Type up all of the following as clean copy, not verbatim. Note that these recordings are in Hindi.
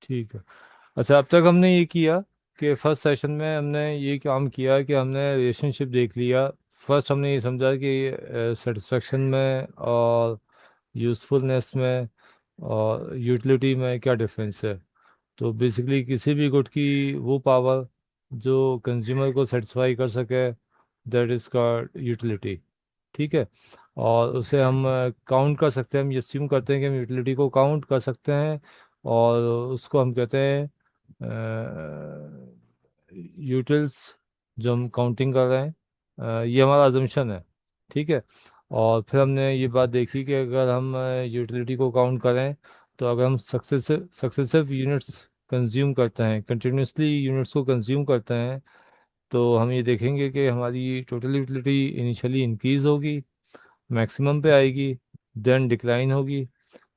ठीक है। अच्छा, अब तक हमने ये किया कि फर्स्ट सेशन में हमने ये काम किया कि हमने रिलेशनशिप देख लिया। फर्स्ट हमने ये समझा कि सेटिस्फेक्शन में और यूज़फुलनेस में और यूटिलिटी में क्या डिफरेंस है। तो बेसिकली किसी भी गुड की वो पावर जो कंज्यूमर को सेटिस्फाई कर सके, दैट इज़ कॉल्ड यूटिलिटी। ठीक है। और उसे हम काउंट कर सकते हैं, हम ये अस्यूम करते हैं कि हम यूटिलिटी को काउंट कर सकते हैं। और उसको हम कहते हैं यूटिल्स, जो हम काउंटिंग कर रहे हैं। ये हमारा अजम्पशन है। ठीक है। और फिर हमने ये बात देखी कि अगर हम यूटिलिटी को काउंट करें, तो अगर हम सक्सेसिव सक्सेसिव यूनिट्स कंज्यूम करते हैं, कंटिन्यूसली यूनिट्स को कंज्यूम करते हैं, तो हम ये देखेंगे कि हमारी टोटल यूटिलिटी इनिशियली इंक्रीज होगी, मैक्सिमम पे आएगी, देन डिक्लाइन होगी।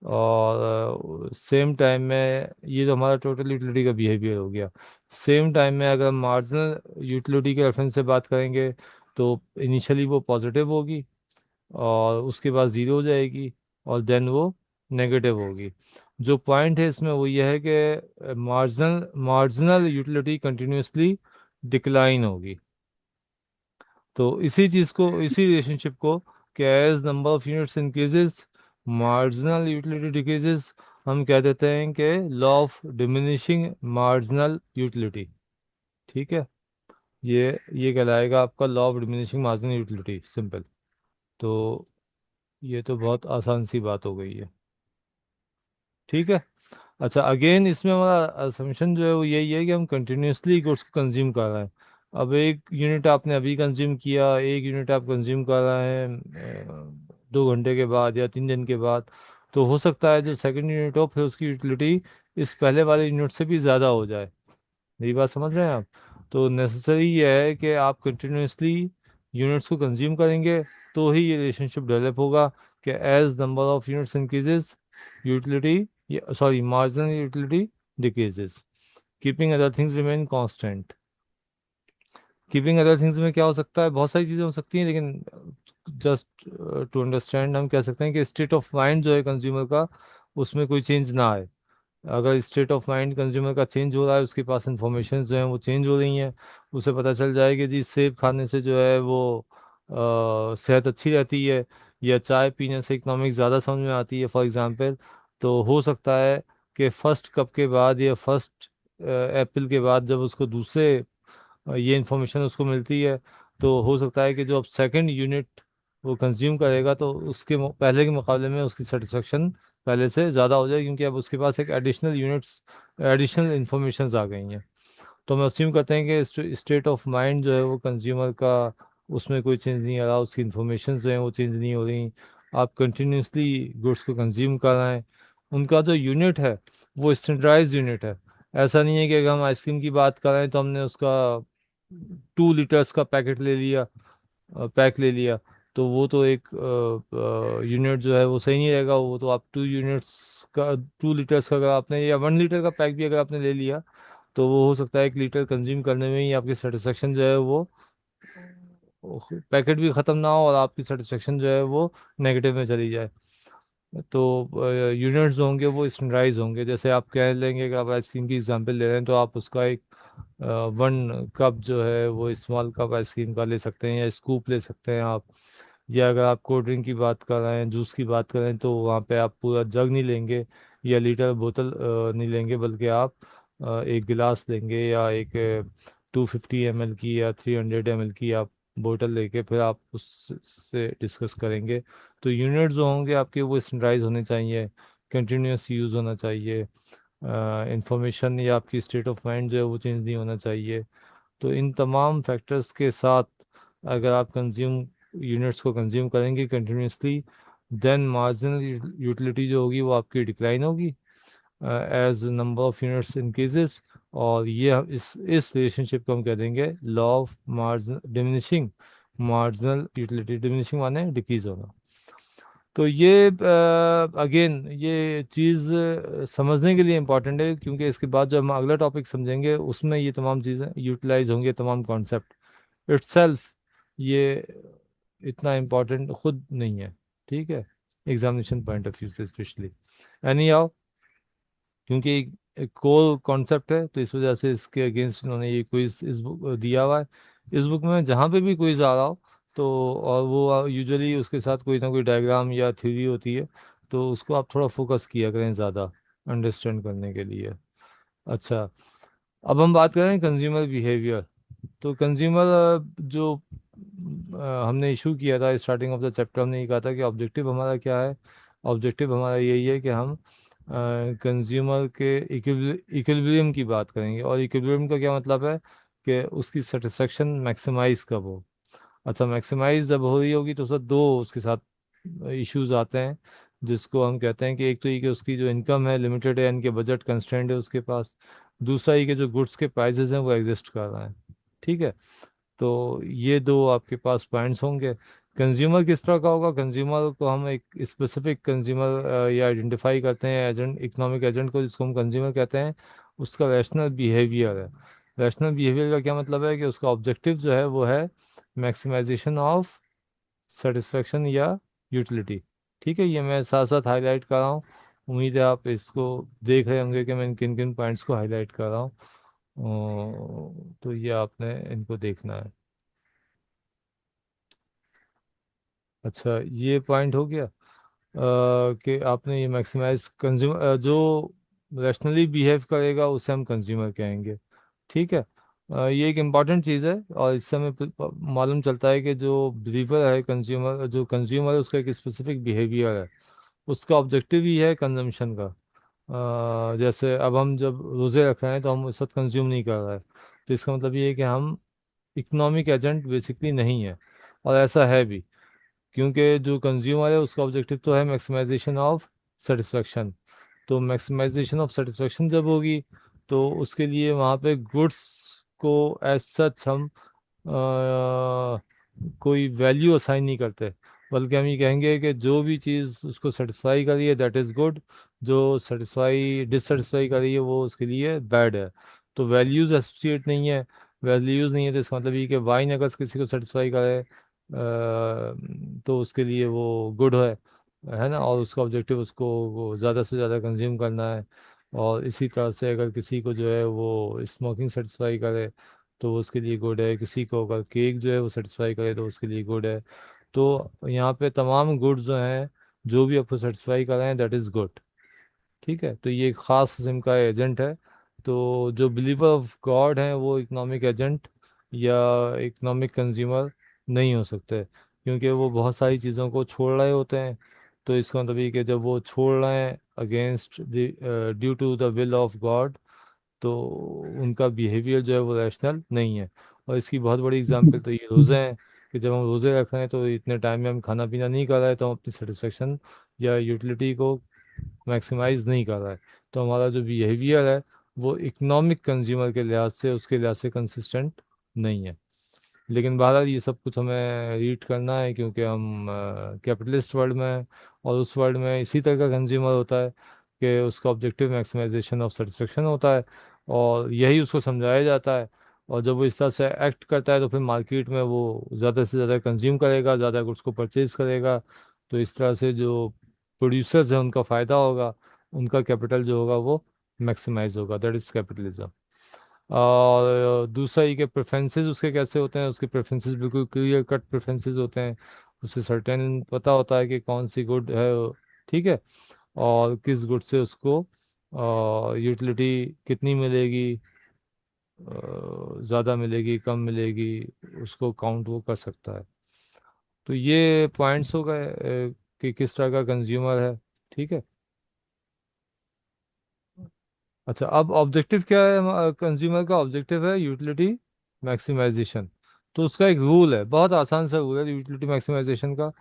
और सेम टाइम में ये जो हमारा टोटल यूटिलिटी का बिहेवियर हो गया। सेम टाइम में अगर मार्जिनल यूटिलिटी के रेफरेंस से बात करेंगे, तो इनिशियली वो पॉजिटिव होगी, और उसके बाद ज़ीरो हो जाएगी, और देन वो नेगेटिव होगी। जो पॉइंट है इसमें वो ये है कि marginal marginal utility continuously decline होगी। तो इसी चीज को, इसी रिलेशनशिप को, कि as number of units increases, marginal utility decreases, हम कह देते हैं कि law of diminishing marginal utility. ठीक है। ये कहलाएगा आपका law of diminishing marginal utility, simple. तो ये तो बहुत आसान सी बात हो गई है। ठीक है। अच्छा, अगेन इसमें हमारा असम्पशन जो है वो यही है कि हम कंटिन्यूसली गुड्स को कंज्यूम कर रहे हैं। अब एक यूनिट आपने अभी कंज्यूम किया, एक यूनिट आप कंज्यूम कर रहे हैं 2 घंटे के बाद या 3 दिन के बाद, तो हो सकता है जो सेकंड यूनिट हो फिर उसकी यूटिलिटी इस पहले वाले यूनिट से भी ज़्यादा हो जाए। मेरी बात समझ रहे हैं आप? तो नेसेसरी ये है कि आप कंटिन्यूसली यूनिट्स को कंज्यूम करेंगे, तो ही ये रिलेशनशिप डेवलप होगा कि as number of units increases, utility, sorry, marginal utility decreases, keeping other things remain constant. Keeping other things में क्या हो सकता है? बहुत सारी चीज़ें हो सकती हैं, लेकिन जस्ट टू अंडरस्टैंड हम कह सकते हैं कि स्टेट ऑफ माइंड जो है कंज्यूमर का, उसमें कोई चेंज ना आए। अगर स्टेट ऑफ माइंड कंज्यूमर का चेंज हो रहा है, उसके पास इंफॉर्मेशन जो है वो चेंज हो रही हैं, उसे पता चल जाए कि जी सेब खाने से जो है वो सेहत अच्छी रहती है, या चाय पीने से इकोनॉमिक ज़्यादा समझ में आती है, फॉर एग्जांपल। तो हो सकता है कि फर्स्ट कप के बाद या फर्स्ट एप्पल के बाद जब उसको दूसरे ये इन्फॉर्मेशन उसको मिलती है, तो हो सकता है कि जो अब सेकंड यूनिट वो कंज्यूम करेगा, तो उसके पहले के मुकाबले में उसकी सेटिस्फेक्शन पहले से ज़्यादा हो जाए, क्योंकि अब उसके पास एक एडिशनल यूनिट्स, एडिशनल इंफॉर्मेशंस आ गई हैं। तो हम अस्यूम करते हैं कि स्टेट ऑफ माइंड जो है वो कंज्यूमर का, उसमें कोई चेंज नहीं आ रहा, उसकी इंफॉर्मेशन जो है वो चेंज नहीं हो रही। आप कंटिन्यूसली गुड्स को कंज्यूम कर रहे हैं। उनका जो यूनिट है वो स्टैंडर्डाइज यूनिट है। ऐसा नहीं है कि अगर हम आइसक्रीम की बात कर रहे हैं तो हमने उसका 2 लीटर्स का पैकेट ले लिया, पैक ले लिया, तो वो तो एक यूनिट जो है वो सही नहीं रहेगा। वो तो आप 2 यूनिट्स का, 2 लीटर्स का, अगर आपने, या 1 लीटर का पैक भी अगर आपने ले लिया, तो वो हो सकता है 1 लीटर कंज्यूम करने में ही आपकी सेटिस्फेक्शन जो है वो पैकेट भी ख़त्म ना हो, और आपकी सेटिस्फेक्शन जो है वो नेगेटिव में चली जाए। तो यूनिट्स होंगे वो स्टैंडर्डाइज होंगे। जैसे आप कह लेंगे कि आप आइसक्रीम की एग्जांपल ले रहे हैं, तो आप उसका एक 1 कप जो है वो स्मॉल कप आइसक्रीम का ले सकते हैं, या स्कूप ले सकते हैं आप। या अगर आप कोल्ड ड्रिंक की बात कर रहे हैं, जूस की बात कर रहे हैं, तो वहाँ पे आप पूरा जग नहीं लेंगे, या लीटर बोतल नहीं लेंगे, बल्कि आप एक गिलास लेंगे, या एक 250 ml की या 300 ml की आप बोतल लेके फिर आप उससे डिस्कस करेंगे। तो यूनिट जो होंगे आपके वो स्टैंडर्डाइज होने चाहिए, कंटिन्यूस यूज़ होना चाहिए, इंफॉर्मेशन या आपकी स्टेट ऑफ माइंड जो है वो चेंज नहीं होना चाहिए। तो इन तमाम फैक्टर्स के साथ अगर आप कंज्यूम यूनिट्स को कंज्यूम करेंगे कंटिन्यूसली, देन मार्जिनल यूटिलिटी जो होगी वो आपकी डिक्लाइन होगी as number of units increases. और ये इस रिलेशनशिप को हम कह देंगे law of margin diminishing marginal utility. Diminishing माने डिक्रीज होना। तो ये अगेन ये चीज़ समझने के लिए इम्पॉर्टेंट है, क्योंकि इसके बाद जो हम अगला टॉपिक समझेंगे उसमें ये तमाम चीज़ें यूटिलाइज होंगे, तमाम कॉन्सेप्ट इट्सेल्फ। ये इतना इम्पोर्टेंट खुद नहीं है। ठीक है। एग्जामिनेशन पॉइंट ऑफ व्यू से स्पेशली। एनी आओ, क्योंकि एक कोर कॉन्सेप्ट है, तो इस वजह से इसके अगेंस्ट इन्होंने ये क्विज इस बुक दिया हुआ है। इस बुक में जहाँ पे भी क्विज आ रहा हो, तो और वो यूजुअली उसके साथ कोई ना कोई डायग्राम या थ्योरी होती है, तो उसको आप थोड़ा फोकस किया करें ज़्यादा अंडरस्टैंड करने के लिए। अच्छा, अब हम बात करें कंज्यूमर बिहेवियर। तो कंज्यूमर जो हमने इशू किया था स्टार्टिंग ऑफ द चैप्टर, हमने ये कहा था कि ऑब्जेक्टिव हमारा क्या है। ऑब्जेक्टिव हमारा यही है कि हम कंज्यूमर के इक्विलिब्रियम की बात करेंगे। और इक्विलिब्रियम का क्या मतलब है कि उसकी सेटिस्फेक्शन मैक्सिमाइज कब हो। अच्छा, मैक्सिमाइज जब हो रही होगी तो सर दो उसके साथ इश्यूज आते हैं, जिसको हम कहते हैं कि एक तो ये कि उसकी जो इनकम है लिमिटेड है, यानी कि बजट कंस्ट्रेंट है उसके पास। दूसरा ये कि जो गुड्स के प्राइसेस हैं वो एग्जिस्ट कर रहे हैं। ठीक है, तो ये दो आपके पास पॉइंट्स होंगे। कंज्यूमर किस तरह का होगा, कंज्यूमर को हम एक स्पेसिफिक कंज्यूमर या आइडेंटिफाई करते हैं एजेंट, इकोनॉमिक एजेंट को, जिसको हम कंज्यूमर कहते हैं। उसका रैशनल बिहेवियर है। रैशनल बिहेवियर का क्या मतलब है कि उसका ऑब्जेक्टिव जो है वो है मैक्सिमाइजेशन ऑफ सेटिस्फेक्शन या यूटिलिटी। ठीक है, ये मैं साथ साथ हाईलाइट कर रहा हूँ। उम्मीद है आप इसको देख रहे होंगे कि मैं किन किन पॉइंट्स को हाईलाइट कर रहा हूँ। तो ये आपने इनको देखना है। अच्छा, ये पॉइंट हो गया कि आपने ये मैक्सिमाइज कंज्यूमर जो रैशनली बिहेव करेगा उसे हम कंज्यूमर कहेंगे। ठीक है, ये एक इम्पॉर्टेंट चीज़ है, और इससे हमें मालूम चलता है कि जो बिलीवर है, कंज्यूमर जो कंज्यूमर है, उसका एक स्पेसिफिक बिहेवियर है। उसका ऑब्जेक्टिव ही है कंजम्पशन का। जैसे अब हम जब रोज़े रख रहे हैं तो हम उस वक्त कंज्यूम नहीं कर रहे हैं, तो इसका मतलब ये है कि हम इकोनॉमिक एजेंट बेसिकली नहीं है। और ऐसा है भी, क्योंकि जो कंज्यूमर है उसका ऑब्जेक्टिव तो है मैक्सिमाइजेशन ऑफ सेटिस्फेक्शन। तो मैक्सिमाइजेशन ऑफ सेटिस्फेक्शन जब होगी, तो उसके लिए वहाँ पे गुड्स को एज सच हम कोई वैल्यू असाइन नहीं करते, बल्कि हम ये कहेंगे कि जो भी चीज़ उसको सेटिस्फाई कर रही है दैट इज़ गुड, जो सेटिस्फाई डिससेटिस्फाई कर रही है वो उसके लिए बैड है। तो वैल्यूज़ एसोसिएट नहीं है। वैल्यूज़ नहीं है तो इसका मतलब ये कि वाइन अगर किसी को सेटिस्फाई करे तो उसके लिए वो गुड है ना, और उसका ऑब्जेक्टिव उसको वो ज़्यादा से ज़्यादा कंज्यूम करना है। और इसी तरह से अगर किसी को जो है वो स्मोकिंग सेटिस्फाई करे तो वो उसके लिए गुड है। किसी को अगर केक जो है वो सेटिस्फाई करे तो उसके लिए गुड है। तो यहाँ पे तमाम गुड्स जो हैं, जो भी आपको सेटिस्फाई कर रहे हैं दैट इज़ गुड। ठीक है, तो ये एक ख़ास किस्म का एजेंट है। तो जो बिलीवर ऑफ गॉड हैं वो इकोनॉमिक एजेंट या इकोनॉमिक कंज्यूमर नहीं हो सकते, क्योंकि वो बहुत सारी चीज़ों को छोड़ रहे होते हैं। तो इसका मतलब ये कि जब वो छोड़ रहे हैं against due to the will of God, तो उनका बिहेवियर जो है वो रैशनल नहीं है। और इसकी बहुत बड़ी एग्जांपल तो ये रोज़े हैं, कि जब हम रोज़े रख रहे हैं तो इतने टाइम में हम खाना पीना नहीं कर रहे हैं, तो हम अपनी सेटिस्फेक्शन या यूटिलिटी को मैक्सिमाइज नहीं कर रहा है। तो हमारा जो बिहेवियर है वो इकोनॉमिक कंज्यूमर के लिहाज से, उसके लिहाज से कंसिस्टेंट नहीं है। लेकिन बहरहाल ये सब कुछ हमें रीड करना है, क्योंकि हम कैपिटलिस्ट वर्ल्ड में हैं, और उस वर्ल्ड में इसी तरह का कंज्यूमर होता है कि उसका ऑब्जेक्टिव मैक्सिमाइजेशन ऑफ सेटिस्फेक्शन होता है, और यही उसको समझाया जाता है। और जब वो इस तरह से एक्ट करता है तो फिर मार्केट में वो ज़्यादा से ज़्यादा कंज्यूम करेगा, ज़्यादा गुड्स को परचेज करेगा। तो इस तरह से जो प्रोड्यूसर्स हैं उनका फ़ायदा होगा, उनका कैपिटल जो होगा वो मैक्सिमाइज होगा। That is capitalism. और दूसरा ये कि प्रेफरेंसेस उसके कैसे होते हैं, उसके प्रेफरेंसेस बिल्कुल क्लियर कट प्रेफरेंसेस होते हैं। उसे सर्टेन पता होता है कि कौन सी गुड है। ठीक है, और किस गुड से उसको यूटिलिटी कितनी मिलेगी, ज़्यादा मिलेगी कम मिलेगी, उसको काउंट वो कर सकता है। तो ये पॉइंट्स हो गए कि किस तरह का कंज्यूमर है। ठीक है। अच्छा, अब ऑब्जेक्टिव क्या है, कंज्यूमर का ऑब्जेक्टिव है यूटिलिटी मैक्सिमाइजेशन। तो उसका एक रूल है, बहुत आसान सा रूल है यूटिलिटी मैक्सिमाइजेशन का।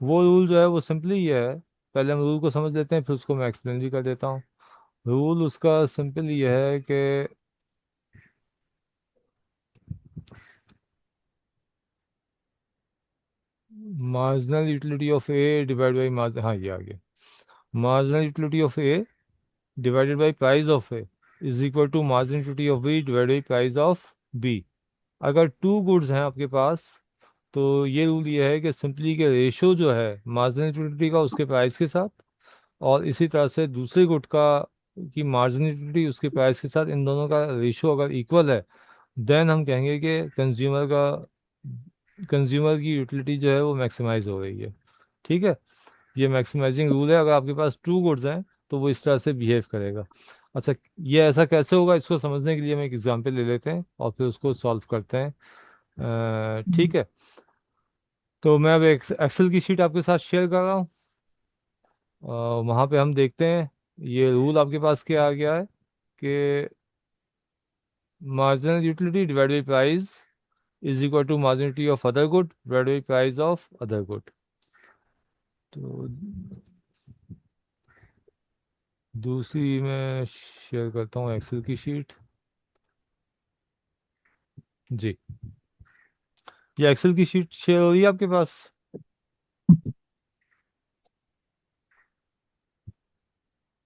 वो रूल जो है वो सिंपली ये है, पहले हम रूल को समझ लेते हैं फिर उसको मैं एक्सप्लेन भी कर देता हूँ। रूल उसका सिंपल ये है कि marginal utility of A divide by margin, हाँ ये आ गया, marginal utility of A divided by price of A is equal to marginal utility of B divided by price of B. अगर टू गुड्स हैं आपके पास, तो ये रूल ये है कि सिंपली के रेशो जो है मार्जिनल यूटिलिटी का उसके प्राइस के साथ, और इसी तरह से दूसरे गुड का की मार्जिनल यूटिलिटी उसके प्राइस के साथ, इन दोनों का रेशियो अगर इक्वल है, देन हम कहेंगे कि कंज्यूमर की यूटिलिटी जो है वो मैक्सिमाइज हो रही है। ठीक है, ये मैक्सिमाइजिंग रूल है। अगर आपके पास टू गुड्स हैं तो वो इस तरह से बिहेव करेगा। अच्छा, ये ऐसा कैसे होगा, इसको समझने के लिए हम एक एग्जांपल ले लेते हैं और फिर उसको सॉल्व करते हैं। ठीक है, तो मैं अब एक एक्सेल की शीट आपके साथ शेयर कर रहा हूँ। वहाँ पे हम देखते हैं ये रूल आपके पास क्या आ गया है कि marginal utility divide by price is equal to marginal utility of other good divide by price of other good. तो दूसरी मैं शेयर करता हूँ एक्सेल की शीट। जी, ये एक्सेल की शीट शेयर हो रही है आपके पास?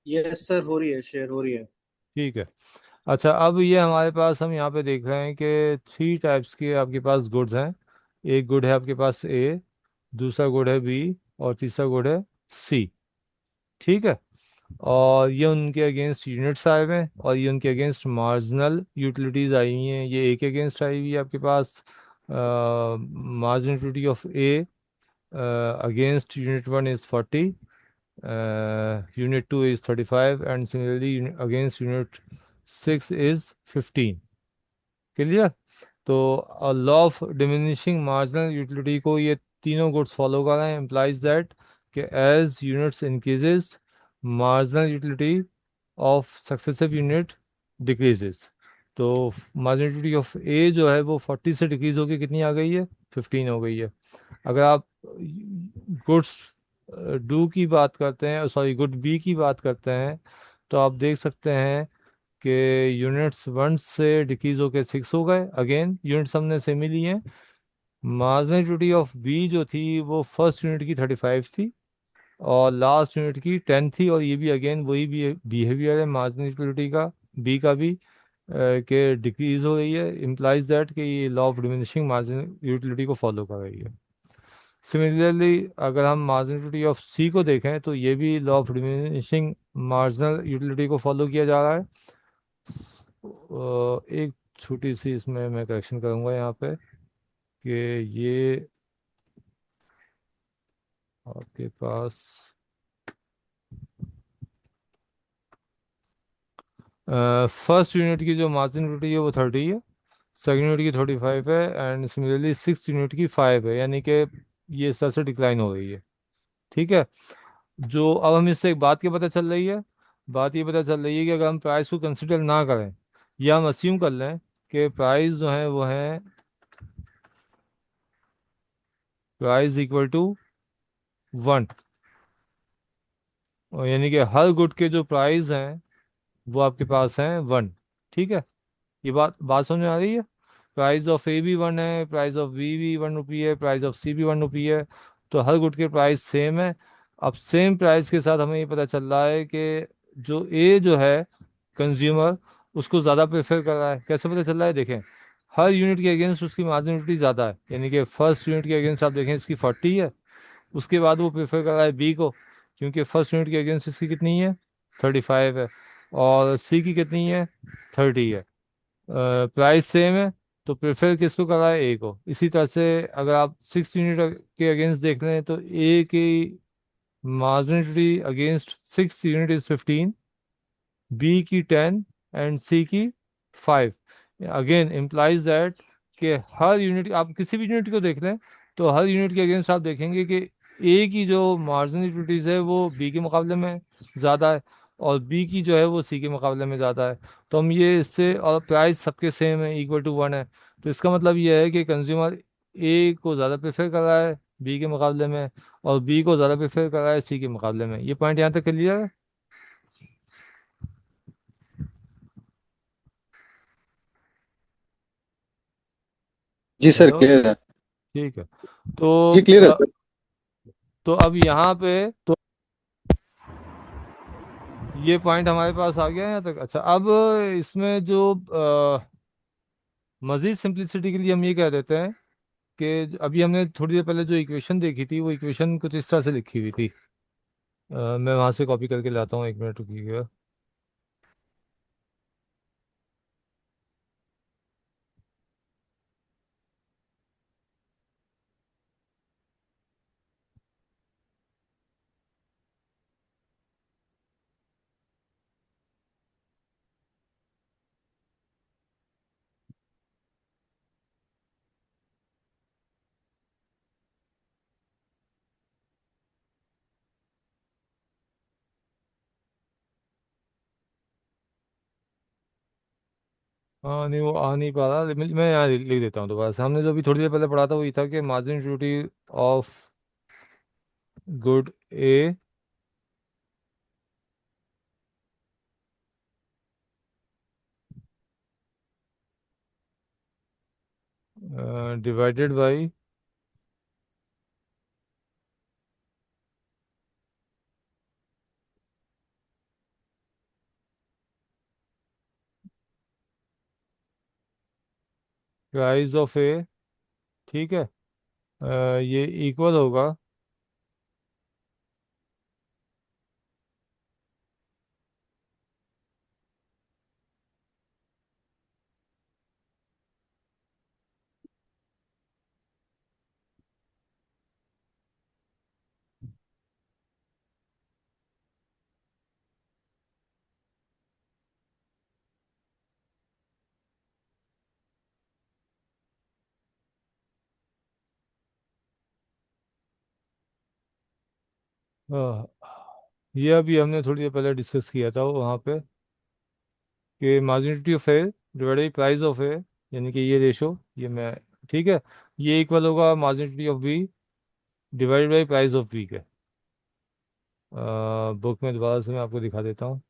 यस सर, हो रही है, शेयर हो रही है। ठीक है। अच्छा, अब ये हमारे पास, हम यहाँ पे देख रहे हैं कि थ्री टाइप्स के आपके पास गुड्स हैं। एक गुड है आपके पास ए, दूसरा गुड है बी, और तीसरा गुड है सी। ठीक है, और ये उनके अगेंस्ट यूनिट्स आए हुए हैं और ये उनके अगेंस्ट मार्जिनल यूटिलिटीज आई हुई हैं। ये ए के अगेंस्ट आई हुई है आपके पास, marginal utility of A against unit 1 is 40, unit 2 is 35, and similarly against unit 6 is 15। Clear? तो law of diminishing marginal utility को ये तीनों गुड्स फॉलो कर रहे हैं, implies दैट कि as units increases marginal utility of successive unit decreases. तो मार्जिनल यूटिलिटी ऑफ ए जो है वो 40 से डिक्रीज होकर कितनी आ गई है? 15 हो गई है। अगर आप गुड्स डू की बात करते हैं, सॉरी गुड बी की बात करते हैं, तो आप देख सकते हैं कि यूनिट्स 1 से डिक्रीज होकर 6 हो गए। अगेन यूनिट्स हमने सेम ही लिए हैं। मार्जिनल यूनिटी ऑफ बी जो थी वो फर्स्ट यूनिट की 35 थी और लास्ट यूनिट की 10 थी, और ये भी अगेन वही भी बिहेवियर है मार्जिनल यूटिलिटी का, बी का भी, कि डिक्रीज हो रही है, इम्प्लाइज दैट कि ये law of diminishing marginal utility को फॉलो कर रही है। सिमिलरली अगर हम मार्जिनल यूटिलिटी ऑफ सी को देखें तो ये भी law of diminishing marginal utility को फॉलो किया जा रहा है। एक छोटी सी इसमें मैं करेक्शन करूंगा यहाँ पे कि ये आपके पास फर्स्ट यूनिट की जो मार्जिन यूनिट है वो 30 है, सेकेंड यूनिट की 35 है, एंड सिमिलरली सिक्स यूनिट की 5 है, यानी कि ये इस तरह से डिक्लाइन हो रही है। ठीक है, जो अब हम इससे एक बात की पता चल रही है, बात ये पता चल रही है कि अगर हम प्राइस को कंसिडर ना करें या हम अस्यूम कर लें कि प्राइस जो है वो है प्राइस इक्वल टू 1, यानी कि हर गुड के जो प्राइस हैं वो आपके पास हैं 1। ठीक है, ये बात बात समझ में आ रही है? प्राइस ऑफ ए भी 1 है, प्राइस ऑफ बी भी 1 रुपी है, प्राइस ऑफ सी भी 1 रुपी है, तो हर गुड के प्राइस सेम है। अब सेम प्राइस के साथ हमें ये पता चल रहा है कि जो ए जो है कंज्यूमर, उसको ज़्यादा प्रेफर कर रहा है। कैसे पता चल रहा है? देखें, हर यूनिट के अगेंस्ट उसकी मार्जिनलिटी ज़्यादा है, यानी कि फर्स्ट यूनिट के अगेंस्ट आप देखें इसकी 40 है, उसके बाद वो प्रेफर कर रहा है बी को, क्योंकि फर्स्ट यूनिट के अगेंस्ट इसकी कितनी है? 35 है, और सी की कितनी है? 30 है। प्राइस सेम है, तो प्रेफर किसको करा है? ए को। इसी तरह से अगर आप सिक्स यूनिट के अगेंस्ट देख रहे हैं तो ए की marginality against six unit is 15, B की 10, एंड सी की 5। अगेन इम्प्लाइज दैट कि हर यूनिट, आप किसी भी यूनिट को देख लें तो हर यूनिट के अगेंस्ट आप देखेंगे कि ए की जो मार्जिनल यूटिलिटीज है वो बी के मुकाबले में ज़्यादा है, और बी की जो है वो सी के मुकाबले में ज़्यादा है। तो हम ये इससे, और प्राइस सबके सेम है, इक्वल टू 1 है, तो इसका मतलब ये है कि कंज्यूमर ए को ज़्यादा प्रेफर कर रहा है बी के मुकाबले में, और बी को ज़्यादा प्रेफर कर रहा है सी के मुकाबले में। ये पॉइंट यहाँ तक क्लियर है? जी सर, हेलो, क्लियर है। ठीक है। तो जी क्लियर है सर। तो अब यहाँ पे तो ये पॉइंट हमारे पास आ गया है यहाँ तक। अच्छा, अब इसमें जो मजीद सिंप्लिसिटी के लिए हम ये कह देते हैं कि अभी हमने थोड़ी देर पहले जो इक्वेशन देखी थी वो इक्वेशन कुछ इस तरह से लिखी हुई थी। मैं वहां से कॉपी करके लाता हूँ, 1 मिनट रुकिएगा। हाँ नहीं, वो आ नहीं पा रहा, मैं यहाँ लिख देता हूँ दोबारा से। हमने जो अभी थोड़ी देर पहले पढ़ा था वो ये था कि margin duty of good A divided by price of A, ठीक है। ये इक्वल होगा ये अभी हमने थोड़ी देर पहले डिस्कस किया था वहाँ पे कि margin duty of A divided by price of A, यानी कि ये रेशो, ये मैं, ठीक है, ये इक्वल होगा marginal duty of B divided by price of B के। बुक में दोबारा से मैं आपको दिखा देता हूँ।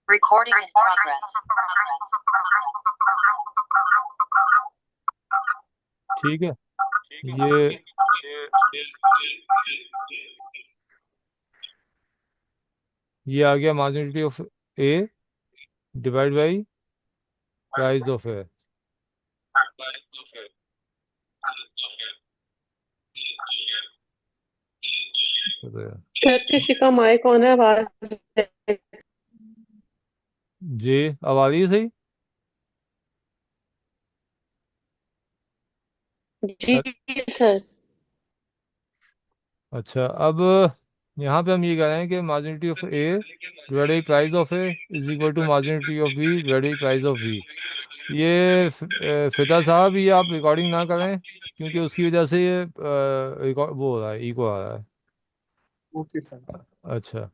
Recording in progress. ठीक है, ये ये आ गया margin duty of A divide by price of A. Sir किसी का माइक ऑन है, आवाज जी, अब आ रही है सही? जी सर। अच्छा, अब यहाँ पे हम ये कह रहे हैं कि marginality of A divide by price of A is equal to marginality of B divide by price of B. ये फिदा साहब, ये आप रिकॉर्डिंग ना करें क्योंकि उसकी वजह से ये रिकॉर्ड वो हो रहा है, इको आ रहा है। Okay sir. अच्छा,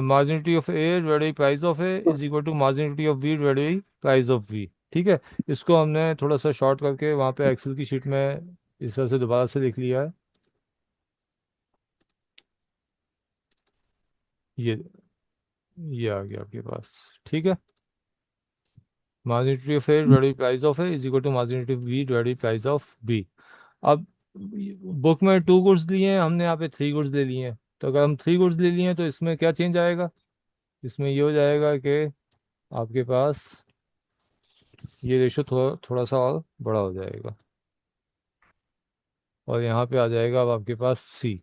marginality of A divide by price of A is equal to marginality of B divide by price of B, ठीक है। इसको हमने थोड़ा सा शॉर्ट करके वहाँ पे एक्सेल की शीट में इस तरह से दोबारा से लिख लिया है। ये ये आ गया आपके पास, ठीक है। Marginality of A divided by price of A is equal to marginality of B divided by price of B. अब बुक में टू गुड्स लिए हैं, हमने यहाँ पे थ्री गुड्स ले लिए हैं। तो अगर हम थ्री गुड्स ले लिए हैं तो इसमें क्या चेंज आएगा? इसमें ये हो जाएगा कि आपके पास ये रेशो थोड़ा थोड़ा सा और बड़ा हो जाएगा, और यहाँ पे आ जाएगा अब आपके पास सी।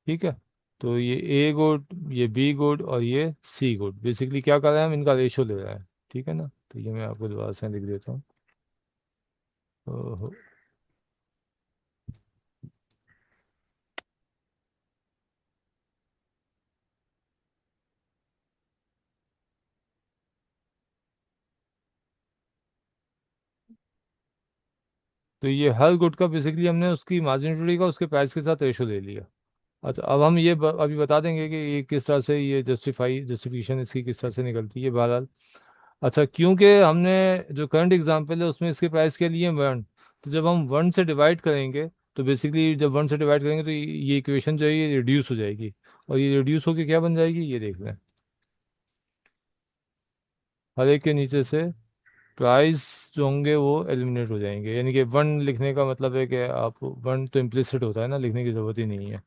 ठीक है, तो ये ए गुड, ये बी गुड और ये सी गुड, बेसिकली क्या कर रहे हैं हम, इनका रेशो ले रहे हैं, ठीक है ना। तो ये मैं आपको दोबारा से लिख देता हूँ। ओहो, तो ये हर गुड का बेसिकली हमने उसकी मार्जिन का उसके प्राइस के साथ रेशो ले लिया। अच्छा, अब हम ये अभी बता देंगे कि ये किस तरह से ये जस्टिफिकेशन इसकी किस तरह से निकलती है, बहरहाल। अच्छा, क्योंकि हमने जो करंट एग्जांपल है उसमें इसके प्राइस के लिए वन, तो जब हम वन से डिवाइड करेंगे तो बेसिकली जब वन से डिवाइड करेंगे तो ये इक्वेशन जो है ये रिड्यूस हो जाएगी, और ये रिड्यूस होके क्या बन जाएगी, ये देख लें। हर एक के नीचे से प्राइस जो होंगे वो एलिमिनेट हो जाएंगे, यानी कि वन लिखने का मतलब है कि आप वन तो इम्प्लिसिट होता है ना, लिखने की ज़रूरत ही नहीं है।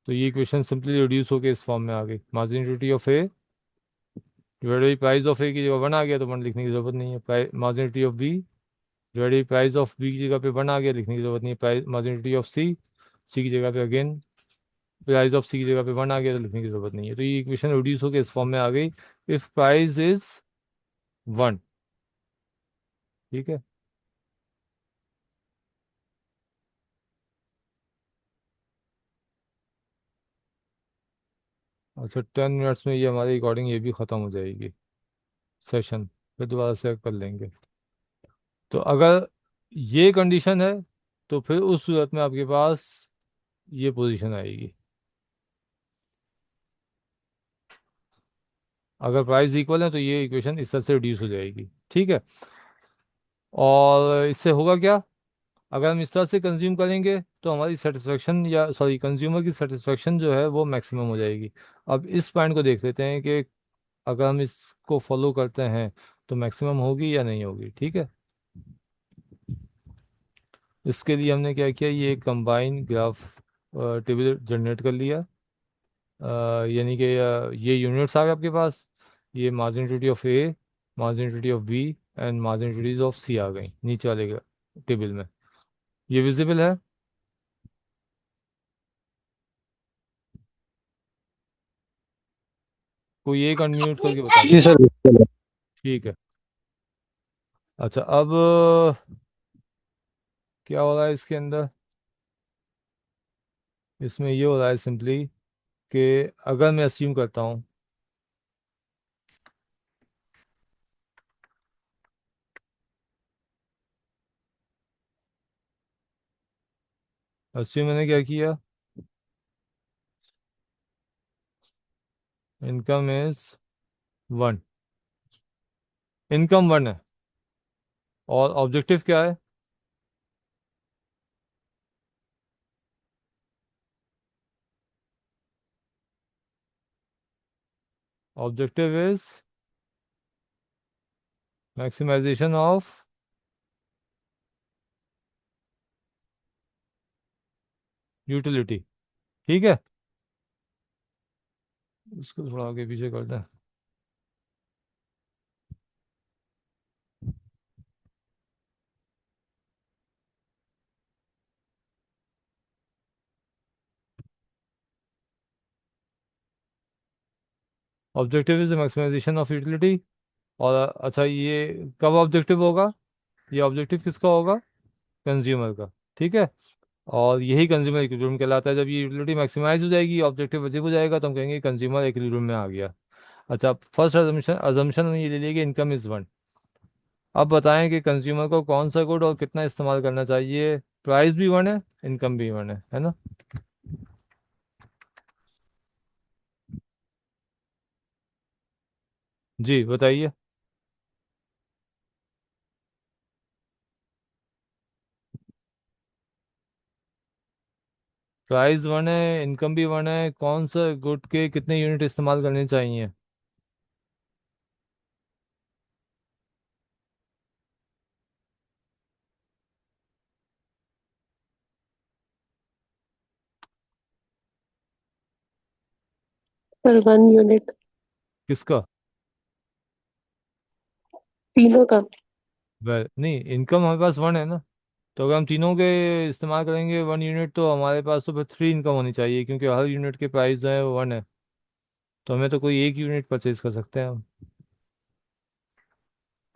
तो ये इक्वेशन सिंपली रिड्यूस होकर इस फॉर्म में आ गई, marginality of A divided by price of A की जगह वन आ गया तो वन लिखने की जरूरत नहीं है, marginality of B divided by price of B की जगह पे वन आ गया, लिखने की जरूरत नहीं है, प्राइस मार्जिनिटी ऑफ सी, सी की जगह पे अगेन प्राइस ऑफ सी की जगह पे वन आ गया तो लिखने की जरूरत नहीं है। तो ये इक्वेशन रिड्यूस होकर इस फॉर्म में आ गई, इफ प्राइस इज वन, ठीक है। अच्छा 10 मिनट्स में ये हमारी रिकॉर्डिंग ये भी ख़त्म हो जाएगी सेशन, फिर दोबारा से कर लेंगे। तो अगर ये कंडीशन है तो फिर उस सूरत में आपके पास ये पोजीशन आएगी। अगर प्राइस इक्वल है तो ये इक्वेशन इस तरह से रिड्यूस हो जाएगी, ठीक है। और इससे होगा क्या, अगर हम इस तरह से कंज्यूम करेंगे तो हमारी सेटिस्फेक्शन या सॉरी कंज्यूमर की सेटिस्फेक्शन जो है वो मैक्सिमम हो जाएगी। अब इस पॉइंट को देख लेते हैं कि अगर हम इसको फॉलो करते हैं तो मैक्सिमम होगी या नहीं होगी, ठीक है। इसके लिए हमने क्या किया, ये कंबाइन ग्राफ टेबल जनरेट कर लिया। यानी कि ये यूनिट्स आ गए आपके पास, ये marginality of A, marginality of B and marginalities of C आ गई नीचे वाले टेबल में। ये विजिबल है। कोई एक अनम्यूट करके बता जी दे। सर, बिल्कुल। ठीक है। अच्छा अब क्या हो रहा है इसके अंदर, इसमें ये हो रहा है सिंपली कि अगर मैं अस्यूम करता हूँ, अस्यूम मैंने क्या किया, इनकम इज 1, इनकम 1 है और ऑब्जेक्टिव क्या है, objective is maximisation of utility, ठीक है। इसको थोड़ा आगे पीछे कर दें। Objective is maximisation of utility. और अच्छा ये कब ऑब्जेक्टिव होगा, ये ऑब्जेक्टिव किसका होगा, कंज्यूमर का, ठीक है। और यही कंज्यूमर इक्विलिब्रियम कहलाता है। जब ये यूटिलिटी मैक्सिमाइज हो जाएगी, ऑब्जेक्टिव अचीव हो जाएगा, तो हम कहेंगे कंज्यूमर इक्विलिब्रियम में आ गया। अच्छा फर्स्ट अजम्पशन अजम्पशन ये ले लिया कि इनकम इज 1। अब बताएं कि कंज्यूमर को कौन सा गुड और कितना इस्तेमाल करना चाहिए। प्राइस भी 1 है, इनकम भी 1 है ना। जी बताइए। प्राइस 1 है, इनकम भी 1 है, कौन सा गुड के कितने यूनिट इस्तेमाल करने चाहिए। Sir 1 unit. किसका, तीनों का। वह नहीं, इनकम हमारे पास 1 है ना, तो अगर हम तीनों के इस्तेमाल करेंगे 1 यूनिट तो हमारे पास तो फिर 3 इनकम होनी चाहिए, क्योंकि हर यूनिट के प्राइस जो है वो 1 है। तो हमें तो कोई एक यूनिट परचेज कर सकते हैं हम।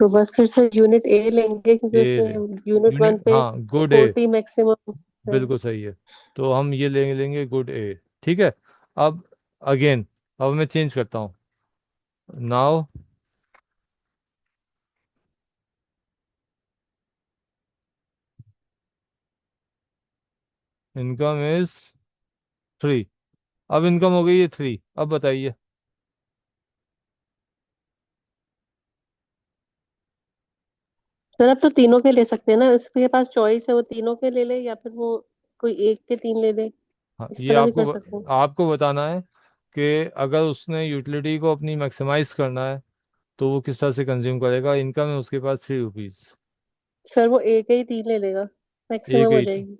तो बस फिर सर यूनिट ए लेंगे क्योंकि ये उसमें ले यूनिट 1 यूनिट, पे हाँ गुड ए, 40 मैक्सिमम है। बिल्कुल सही है। तो हम ये लेंगे लेंगे गुड ए, ठीक है। अब अगेन, अब मैं चेंज करता हूँ। Now income is 3। अब इनकम हो गई है 3, अब बताइए। सर अब तो तीनों के ले सकते हैं ना, उसके पास चॉइस है, वो तीनों के ले ले या फिर वो कोई एक के 3 ले ले। हाँ इस ये तरह भी कर सकते हैं। आपको बताना है कि अगर उसने यूटिलिटी को अपनी मैक्सिमाइज करना है तो वो किस तरह से कंज्यूम करेगा। इनकम है उसके पास 3 रुपीज़, सर वो एक के ही 3 ले लेगा, एक मैक्सिमम हो ही जाएगी।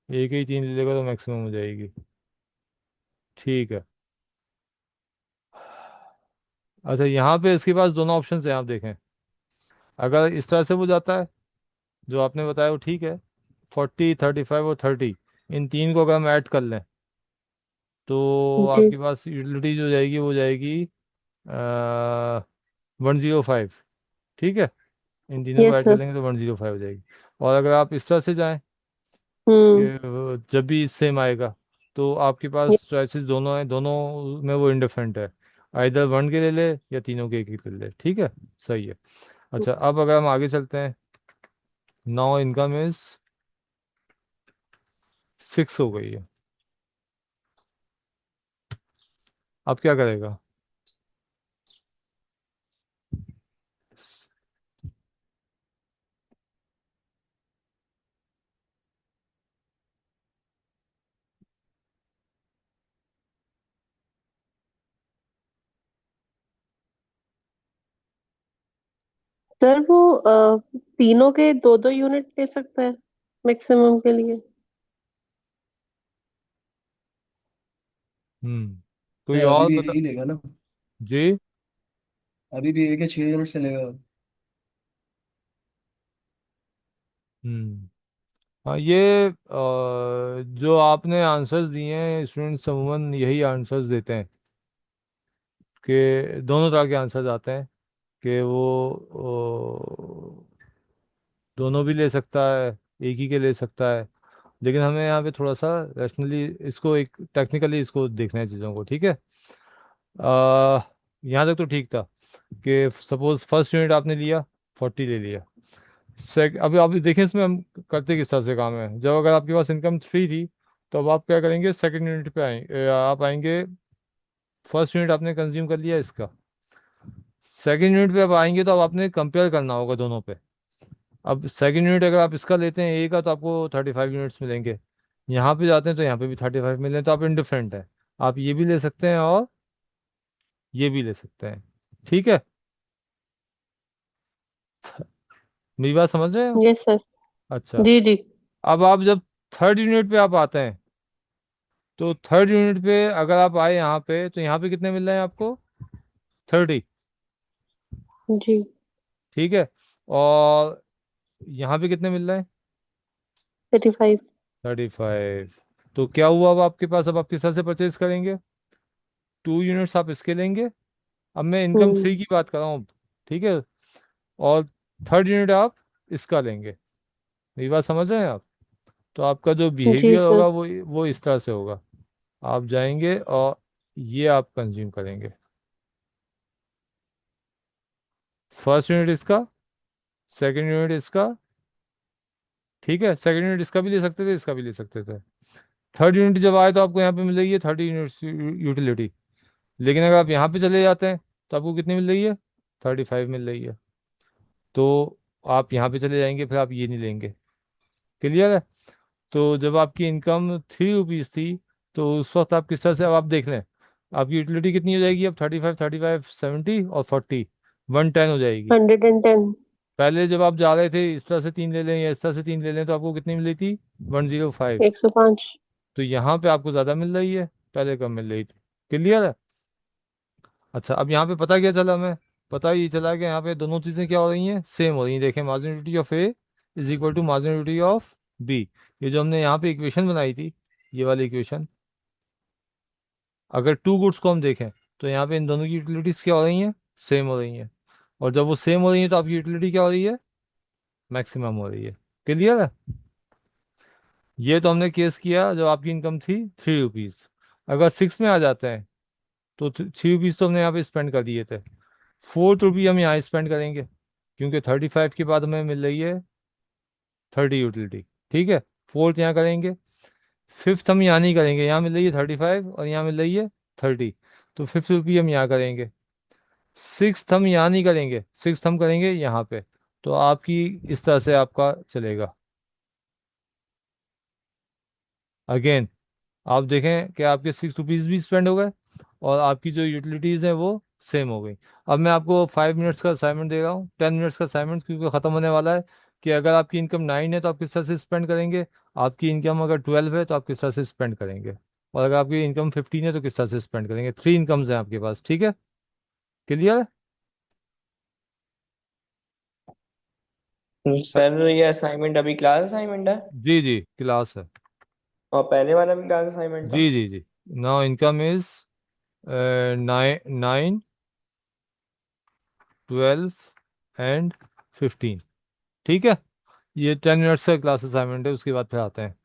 एक ही 3 ले लेगा तो मैक्सिमम हो जाएगी, ठीक है। अच्छा यहाँ पे इसके पास दोनों ऑप्शन हैं, आप देखें। अगर इस तरह से वो जाता है जो आपने बताया वो ठीक है, 40, 35 और 30, इन तीन को अगर हम ऐड कर लें तो जी। आपके पास यूटिलिटी जो जाएगी वो जाएगी 105, ठीक है। इन तीनों को यस ऐड कर सर। लेंगे तो 105 हो जाएगी। और अगर आप इस तरह से जाएं हम्म। कि जब भी सेम आएगा तो आपके पास चॉइसेस दोनों हैं, दोनों में वो इंडिफरेंट है। आइदर वन के ले ले या तीनों के एक एक ले ले, ठीक है, सही है। अच्छा, अब अगर हम आगे चलते हैं, नाउ इनकम इज 6 हो गई है। अब क्या करेगा? सर वो तीनों के दो दो यूनिट ले सकता है मैक्सिमम के लिए। कोई सर अभी और भी बता। यही लेगा ना, जी। अभी भी एक या 6 यूनिट से लेगा। हम्म हाँ, ये जो आपने आंसर्स दिए हैं, स्टूडेंट्स अमूमन यही आंसर्स देते हैं कि दोनों तरह के आंसर्स आते हैं कि वो दोनों भी ले सकता है, एक ही के ले सकता है। लेकिन हमें यहाँ पे थोड़ा सा रैशनली इसको, एक टेक्निकली इसको देखना है चीज़ों को, ठीक है। आ, यहाँ तक तो ठीक था कि सपोज फर्स्ट यूनिट आपने लिया, 40 ले लिया। अभी आप देखें इसमें हम करते किस तरह से काम है। जब अगर आपके पास इनकम 3 थी, तो अब आप क्या करेंगे, सेकंड यूनिट पे आप आएंगे। फर्स्ट यूनिट आपने कंज्यूम कर लिया इसका, सेकंड यूनिट पे अब आएंगे तो अब आपने कंपेयर करना होगा दोनों पे। अब सेकंड यूनिट अगर आप इसका लेते हैं ए का, तो आपको 35 यूनिट्स मिलेंगे। यहाँ पे जाते हैं तो यहाँ पे भी 35 मिले, तो आप इंडिफरेंट है। आप ये भी ले सकते हैं और ये भी ले सकते हैं, ठीक है। मेरी बात समझ रहे हो? Yes sir. अच्छा, जी जी। अब आप जब थर्ड यूनिट पे आप आते हैं, तो थर्ड यूनिट पे अगर आप आए यहाँ पे, तो यहाँ पे कितने मिल रहे हैं आपको? 30, जी। ठीक है। और यहाँ पे कितने मिल रहे हैं? 35। 35। तो क्या हुआ अब आपके पास? अब आप किस तरह से परचेज करेंगे? 2 यूनिट्स आप इसके लेंगे। अब मैं इनकम हम्म। 3 की बात कर रहा हूँ, ठीक है। और थर्ड यूनिट आप इसका लेंगे। मेरी बात समझ रहे हैं आप? तो आपका जो जी बिहेवियर सर। होगा वो इस तरह से होगा। आप जाएंगे और ये आप कंज्यूम करेंगे। फर्स्ट यूनिट इसका, सेकंड यूनिट इसका, ठीक है। सेकंड यूनिट इसका भी ले सकते थे, इसका भी ले सकते थे। थर्ड यूनिट जब आए तो आपको यहाँ पे मिल रही है 30 यूनिट्स यूटिलिटी। लेकिन अगर आप यहाँ पे चले जाते हैं, तो आपको कितनी मिल रही है? 35 मिल रही है। तो आप यहाँ पे चले जाएंगे, फिर आप ये नहीं लेंगे। क्लियर है? तो जब आपकी इनकम 3 रुपीज़ थी, तो उस वक्त आप किस तरह से, अब आप देख लें, आपकी यूटिलिटी कितनी हो जाएगी अब? 35, 70 और 40, 110 हो जाएगी। 110। पहले जब आप जा रहे थे, इस तरह से 3 ले लें या इस तरह से 3 ले लें, तो आपको कितनी मिली थी? 105। 105। तो यहाँ पे आपको ज़्यादा मिल रही है, पहले कम मिल रही थी। क्लियर है? अच्छा, अब यहाँ पे पता क्या चला हमें? पता ये चला कि यहाँ पे दोनों चीज़ें क्या हो रही हैं, सेम हो रही हैं। देखें, marginality of A is equal to marginality of B. ये जो हमने यहाँ पे इक्वेशन बनाई थी, ये वाली इक्वेशन, अगर टू गुड्स को हम देखें, तो यहाँ पे इन दोनों की यूटिलिटीज क्या हो रही हैं, सेम हो रही हैं। और जब वो सेम हो रही है, तो आपकी यूटिलिटी क्या हो रही है? मैक्सिमम हो रही है। क्लियर है? ये तो हमने केस किया जब आपकी इनकम थी 3 रुपीज़। अगर 6 में आ जाते हैं, तो 3 रुपीज़ तो हमने यहाँ पे स्पेंड कर दिए थे। 4 रुपये हम यहाँ स्पेंड करेंगे, क्योंकि 35 के बाद हमें मिल रही है 30 यूटिलिटी, ठीक है। फोर्थ यहाँ करेंगे। फिफ्थ हम यहाँ नहीं करेंगे, यहाँ मिल रही है 35 और यहाँ मिल रही है 30। तो 5 रुपये हम यहाँ करेंगे। सिक्स्थ हम यहाँ नहीं करेंगे, सिक्स्थ हम करेंगे यहाँ पे। तो आपकी इस तरह से आपका चलेगा। अगेन आप देखें कि आपके 6 रुपीज़ भी स्पेंड हो गए, और आपकी जो यूटिलिटीज़ हैं वो सेम हो गई। अब मैं आपको 5 मिनट्स का असाइनमेंट दे रहा हूँ, 10 मिनट्स का असाइनमेंट, क्योंकि ख़त्म होने वाला है। कि अगर आपकी इनकम 9 है तो आप किस तरह से स्पेंड करेंगे, आपकी इनकम अगर 12 है तो आप किस तरह से स्पेंड करेंगे, और अगर आपकी इनकम 15 है तो किस तरह से स्पेंड करेंगे। 3 इनकम्स हैं आपके पास, ठीक है। क्लियर है? सर ये असाइनमेंट अभी क्लास असाइनमेंट है जी जी, क्लास है। और पहले वाला भी क्लास असाइनमेंट था। जी जी जी। नाउ इनकम इज 9, 12 एंड 15, ठीक है। ये 10 मिनट्स का क्लास असाइनमेंट है, उसके बाद फिर आते हैं।